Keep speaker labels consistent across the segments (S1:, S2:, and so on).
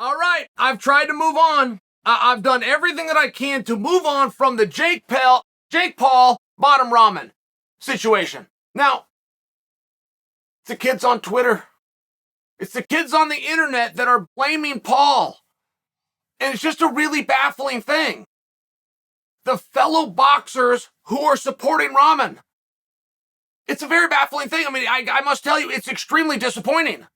S1: All right, I've tried to move on. I've done everything that I can to move on from the Jake Paul, bottom ramen situation. Now, it's the kids on Twitter. It's the kids on the internet that are blaming Paul. And it's just a really baffling thing. The fellow boxers who are supporting ramen. It's a very baffling thing. I mean, I must tell you, it's extremely disappointing.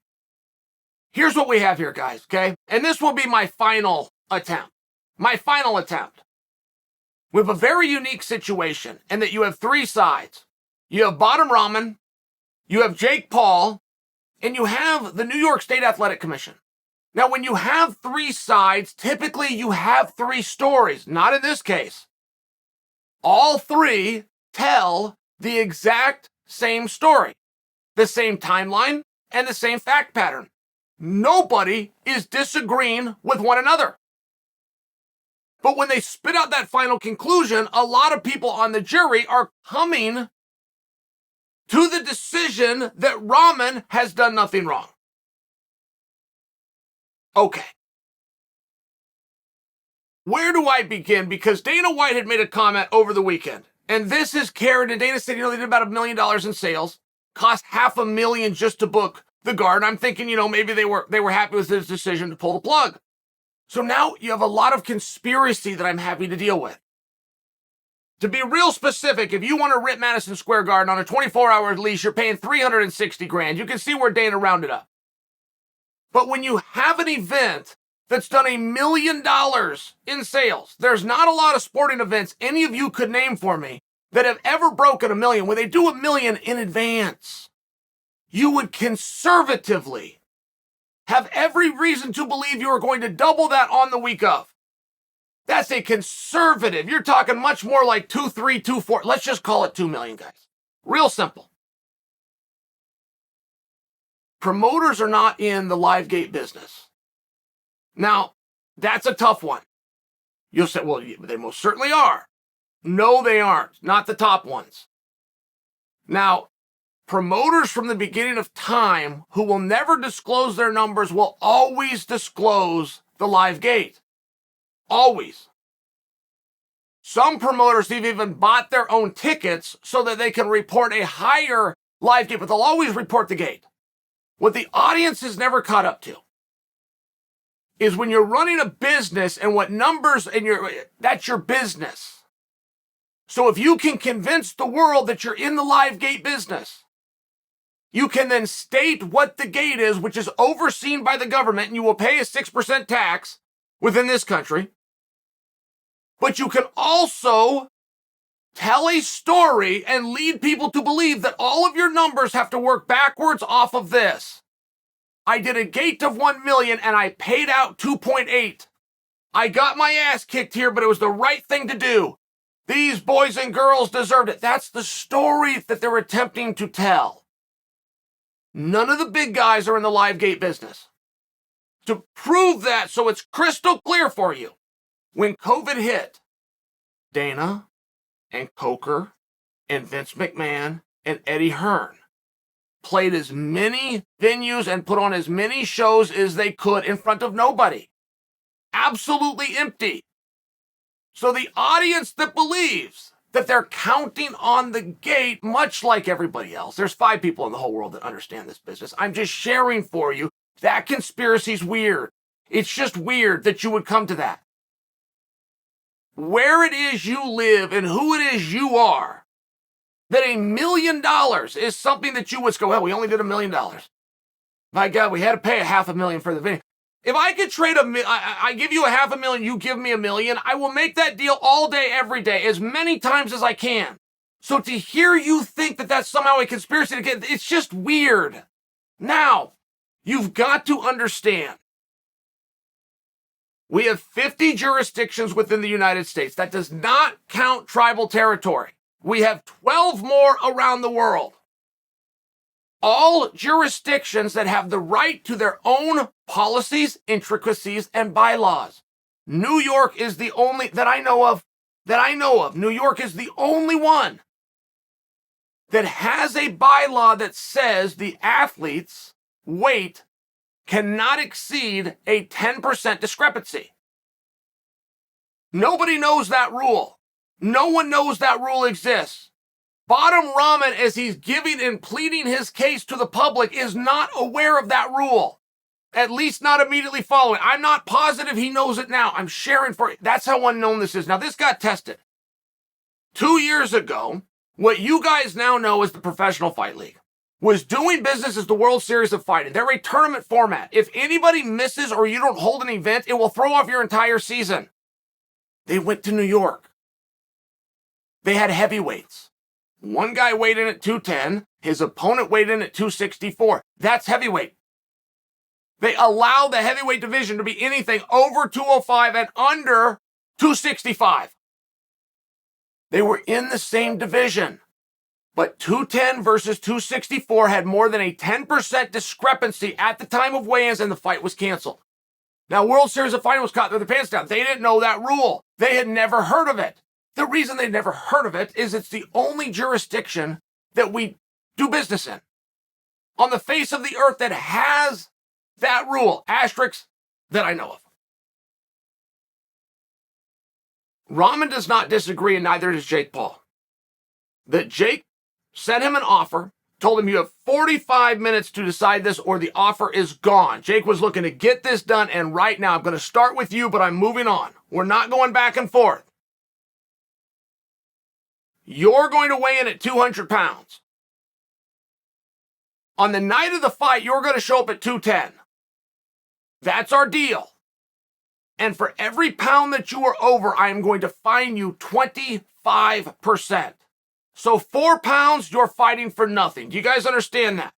S1: Here's what we have here, guys, okay? And this will be my final attempt. My final attempt. We have a very unique situation in that you have three sides. You have Bottom Ramen, you have Jake Paul, and you have the New York State Athletic Commission. Now, when you have three sides, typically you have three stories. Not in this case. All three tell the exact same story, the same timeline, and the same fact pattern. Nobody is disagreeing with one another. But when they spit out that final conclusion, a lot of people on the jury are coming to the decision that ramen has done nothing wrong. Okay. Where do I begin? Because Dana White had made a comment over the weekend. And this is carried, and Dana said, they did about $1 million in sales. Cost $500,000 just to book the guard. I'm thinking, maybe they were happy with his decision to pull the plug. So now you have a lot of conspiracy that I'm happy to deal with. To be real specific, if you want to rip Madison Square Garden on a 24-hour lease, you're paying $360,000. You can see where Dana rounded up. But when you have an event that's done $1 million in sales, there's not a lot of sporting events any of you could name for me that have ever broken $1 million. When they do $1 million in advance, you would conservatively have every reason to believe you are going to double that on the week of. That's a conservative. You're talking much more like 2.3, 2.4. Let's just call it $2 million, guys. Real simple. Promoters are not in the live gate business. Now, that's a tough one. You'll say, well, they most certainly are. No, they aren't. Not the top ones. Now, promoters from the beginning of time who will never disclose their numbers will always disclose the live gate. Always. Some promoters have even bought their own tickets so that they can report a higher live gate, but they'll always report the gate. What the audience is never caught up to is when you're running a business and what numbers that's your business. So if you can convince the world that you're in the live gate business, you can then state what the gate is, which is overseen by the government, and you will pay a 6% tax within this country. But you can also tell a story and lead people to believe that all of your numbers have to work backwards off of this. I did a gate of 1 million and I paid out 2.8. I got my ass kicked here, but it was the right thing to do. These boys and girls deserved it. That's the story that they're attempting to tell. None of the big guys are in the live gate business. To prove that, so it's crystal clear for you, when COVID hit, Dana and Coker and Vince McMahon and Eddie Hearn played as many venues and put on as many shows as they could in front of nobody. Absolutely empty. So the audience that believes that they're counting on the gate, much like everybody else, there's 5 people in the whole world that understand this business. I'm just sharing for you. That conspiracy's weird. It's just weird that you would come to that. Where it is you live and who it is you are, that $1 million is something that you would go, well, we only did $1 million. My God, we had to pay $500,000 for the video. If I could trade I give you $500,000, you give me $1 million, I will make that deal all day, every day, as many times as I can. So to hear you think that that's somehow a conspiracy, it's just weird. Now, you've got to understand, we have 50 jurisdictions within the United States. That does not count tribal territory. We have 12 more around the world. All jurisdictions that have the right to their own policies, intricacies, and bylaws. New York is the only, that I know of, New York is the only one that has a bylaw that says the athlete's weight cannot exceed a 10% discrepancy. Nobody knows that rule. No one knows that rule exists. Bottom Rahman, as he's giving and pleading his case to the public, is not aware of that rule. At least not immediately following. I'm not positive he knows it now. I'm sharing for it. That's how unknown this is. Now, this got tested 2 years ago. What you guys now know as the Professional Fight League was doing business as the World Series of Fighting. They're a tournament format. If anybody misses or you don't hold an event, it will throw off your entire season. They went to New York. They had heavyweights. One guy weighed in at 210. His opponent weighed in at 264. That's heavyweight. They allow the heavyweight division to be anything over 205 and under 265. They were in the same division, but 210 versus 264 had more than a 10% discrepancy at the time of weigh-ins, and the fight was canceled. Now, World Series of Fighting was caught with their pants down. They didn't know that rule. They had never heard of it. The reason they'd never heard of it is it's the only jurisdiction that we do business in on the face of the earth that has that rule, asterisk, that I know of. Rahman does not disagree, and neither does Jake Paul. That Jake sent him an offer, told him you have 45 minutes to decide this or the offer is gone. Jake was looking to get this done, and right now I'm going to start with you, but I'm moving on. We're not going back and forth. You're going to weigh in at 200 pounds. On the night of the fight, you're going to show up at 210. That's our deal. And for every pound that you are over, I am going to fine you 25%. So 4 pounds, you're fighting for nothing. Do you guys understand that?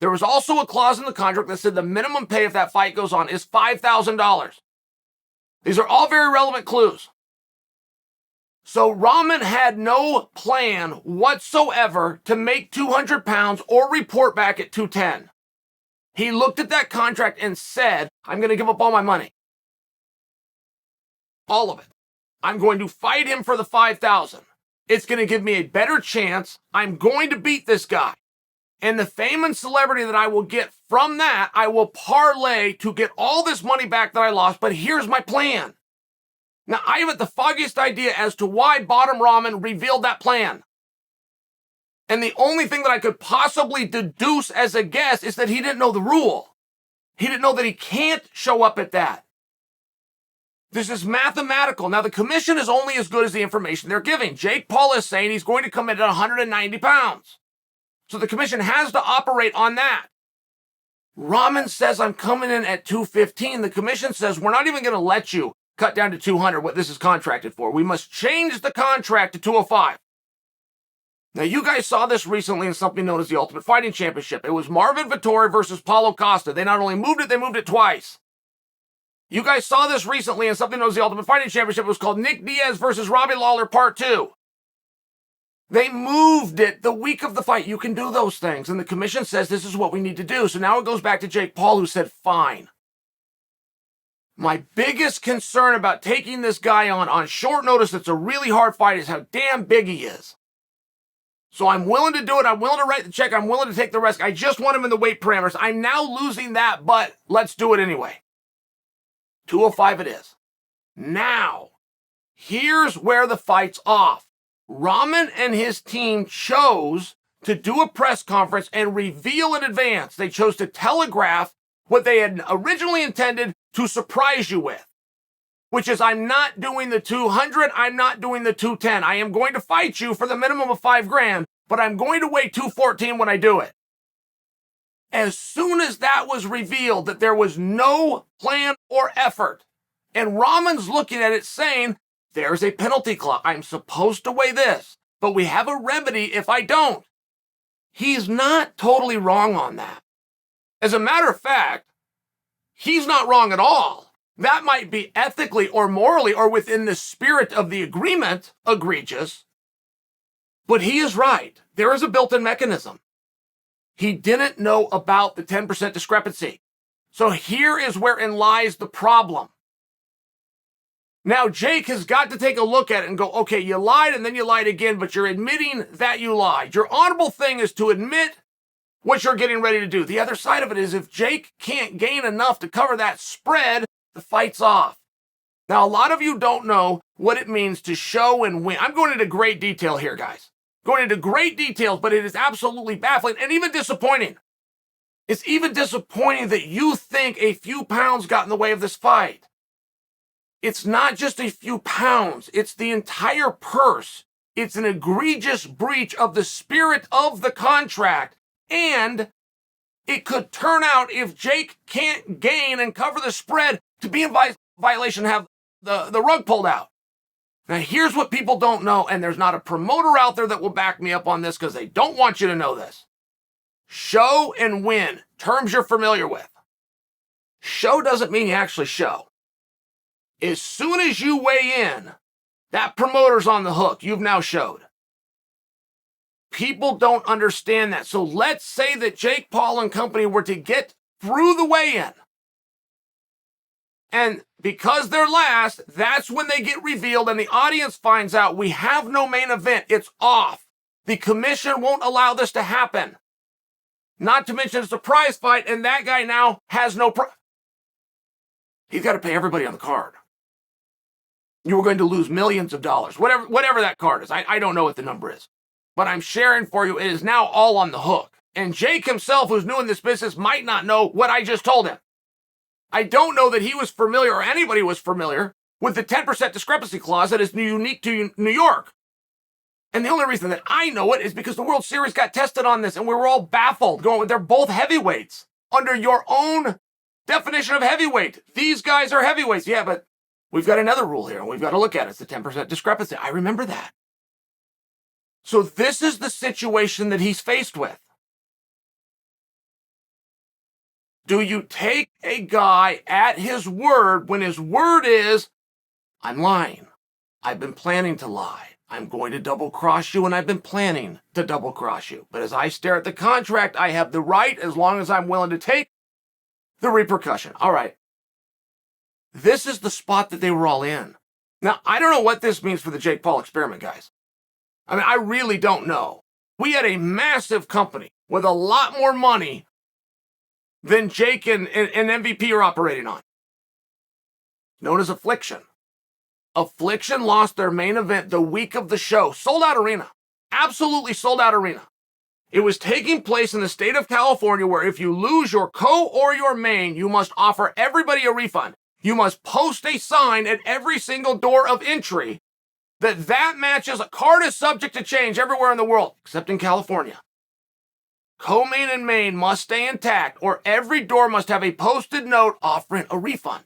S1: There was also a clause in the contract that said the minimum pay if that fight goes on is $5,000. These are all very relevant clues. So Rahman had no plan whatsoever to make 200 pounds or report back at 210. He looked at that contract and said, I'm going to give up all my money. All of it. I'm going to fight him for the 5,000. It's going to give me a better chance. I'm going to beat this guy. And the fame and celebrity that I will get from that, I will parlay to get all this money back that I lost. But here's my plan. Now, I haven't the foggiest idea as to why Bottom Rahman revealed that plan. And the only thing that I could possibly deduce as a guess is that he didn't know the rule. He didn't know that he can't show up at that. This is mathematical. Now, the commission is only as good as the information they're giving. Jake Paul is saying he's going to come in at 190 pounds. So the commission has to operate on that. Rahman says, I'm coming in at 215. The commission says, we're not even going to let you cut down to 200, what this is contracted for. We must change the contract to 205. Now, you guys saw this recently in something known as the Ultimate Fighting Championship. It was Marvin Vettori versus Paulo Costa. They not only moved it, they moved it twice. You guys saw this recently in something known as the Ultimate Fighting Championship. It was called Nick Diaz versus Robbie Lawler Part 2. They moved it the week of the fight. You can do those things. And the commission says this is what we need to do. So now it goes back to Jake Paul, who said, fine. My biggest concern about taking this guy on short notice, it's a really hard fight, is how damn big he is. So I'm willing to do it. I'm willing to write the check. I'm willing to take the risk. I just want him in the weight parameters. I'm now losing that, but let's do it anyway. 205 it is. Now, here's where the fight's off. Rahman and his team chose to do a press conference and reveal in advance. They chose to telegraph what they had originally intended to surprise you with, which is I'm not doing the 200, I'm not doing the 210. I am going to fight you for the minimum of $5,000, but I'm going to weigh 214 when I do it. As soon as that was revealed, that there was no plan or effort, and Rahman's looking at it saying, there's a penalty clause. I'm supposed to weigh this, but we have a remedy if I don't. He's not totally wrong on that. As a matter of fact, he's not wrong at all. That might be ethically or morally or within the spirit of the agreement egregious, but he is right. There is a built-in mechanism. He didn't know about the 10% discrepancy. So here is wherein lies the problem. Now, Jake has got to take a look at it and go, okay, you lied and then you lied again, but you're admitting that you lied. Your honorable thing is to admit what you're getting ready to do. The other side of it is if Jake can't gain enough to cover that spread, the fight's off. Now, a lot of you don't know what it means to show and win. I'm going into great detail here, guys. Going into great details, but it is absolutely baffling and even disappointing. It's even disappointing that you think a few pounds got in the way of this fight. It's not just a few pounds. It's the entire purse. It's an egregious breach of the spirit of the contract. And it could turn out, if Jake can't gain and cover the spread, to be in violation, have the rug pulled out. Now, here's what people don't know, and there's not a promoter out there that will back me up on this because they don't want you to know this. Show and win, terms you're familiar with. Show doesn't mean you actually show. As soon as you weigh in, that promoter's on the hook. You've now showed. People don't understand that. So let's say that Jake Paul and company were to get through the weigh-in. And because they're last, that's when they get revealed and the audience finds out we have no main event. It's off. The commission won't allow this to happen. Not to mention it's a prize fight, and that guy now has no He's got to pay everybody on the card. You were going to lose millions of dollars, whatever that card is. I don't know what the number is. But I'm sharing for you, it is now all on the hook. And Jake himself, who's new in this business, might not know what I just told him. I don't know that he was familiar, or anybody was familiar, with the 10% discrepancy clause that is unique to New York. And the only reason that I know it is because the World Series got tested on this, and we were all baffled, going, they're both heavyweights. Under your own definition of heavyweight, these guys are heavyweights. Yeah, but we've got another rule here, and we've got to look at it. It's the 10% discrepancy. I remember that. So this is the situation that he's faced with. Do you take a guy at his word when his word is, I'm lying. I've been planning to lie. I'm going to double cross you, and I've been planning to double cross you. But as I stare at the contract, I have the right, as long as I'm willing to take the repercussion. All right. This is the spot that they were all in. Now, I don't know what this means for the Jake Paul experiment, guys. I mean, I really don't know. We had a massive company with a lot more money than Jake and MVP are operating on. Known as Affliction. Affliction lost their main event the week of the show. Sold out arena. Absolutely sold out arena. It was taking place in the state of California, where if you lose your co or your main, you must offer everybody a refund. You must post a sign at every single door of entry that matches a card is subject to change everywhere in the world, except in California. Co-main and main must stay intact, or every door must have a posted note offering a refund.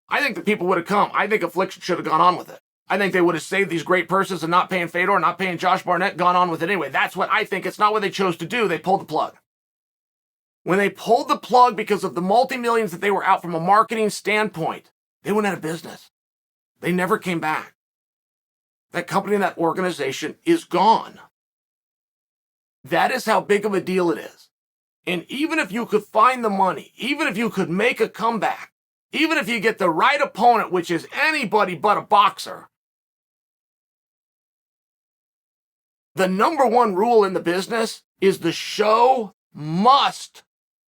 S1: I think the people would have come. I think Affliction should have gone on with it. I think they would have saved these great purses and not paying Fedor, not paying Josh Barnett, gone on with it anyway. That's what I think. It's not what they chose to do. They pulled the plug. When they pulled the plug because of the multi-millions that they were out from a marketing standpoint, they went out of business. They never came back. That company and that organization is gone. That is how big of a deal it is. And even if you could find the money, even if you could make a comeback, even if you get the right opponent, which is anybody but a boxer, the number one rule in the business is the show must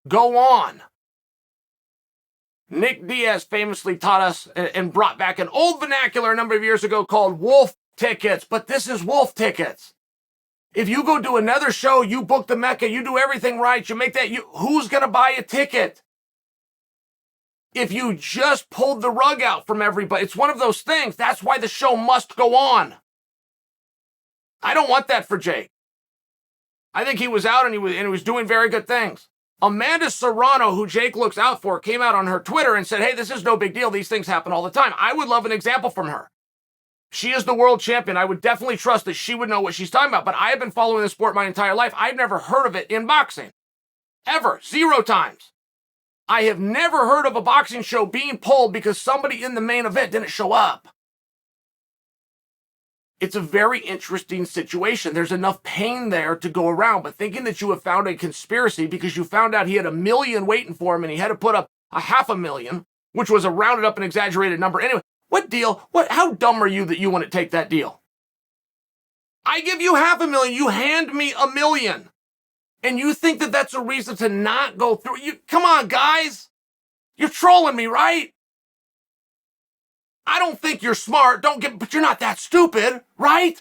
S1: go on. Nick Diaz famously taught us and brought back an old vernacular a number of years ago called wolf tickets, but this is wolf tickets. If you go do another show, you book the Mecca, you do everything right, you make that, who's going to buy a ticket? If you just pulled the rug out from everybody, it's one of those things. That's why the show must go on. I don't want that for Jake. I think he was out and he was doing very good things. Amanda Serrano, who Jake looks out for, came out on her Twitter and said, hey, this is no big deal. These things happen all the time. I would love an example from her. She is the world champion. I would definitely trust that she would know what she's talking about. But I have been following the sport my entire life. I've never heard of it in boxing. Ever. 0 times. I have never heard of a boxing show being pulled because somebody in the main event didn't show up. It's a very interesting situation. There's enough pain there to go around, but thinking that you have found a conspiracy because you found out he had 1 million waiting for him and he had to put up a 500,000, which was a rounded up and exaggerated number. Anyway, what deal? How dumb are you that you want to take that deal? I give you 500,000, you hand me 1 million. And you think that that's a reason to not go through? Come on, guys. You're trolling me, right? I don't think you're smart. But you're not that stupid, right?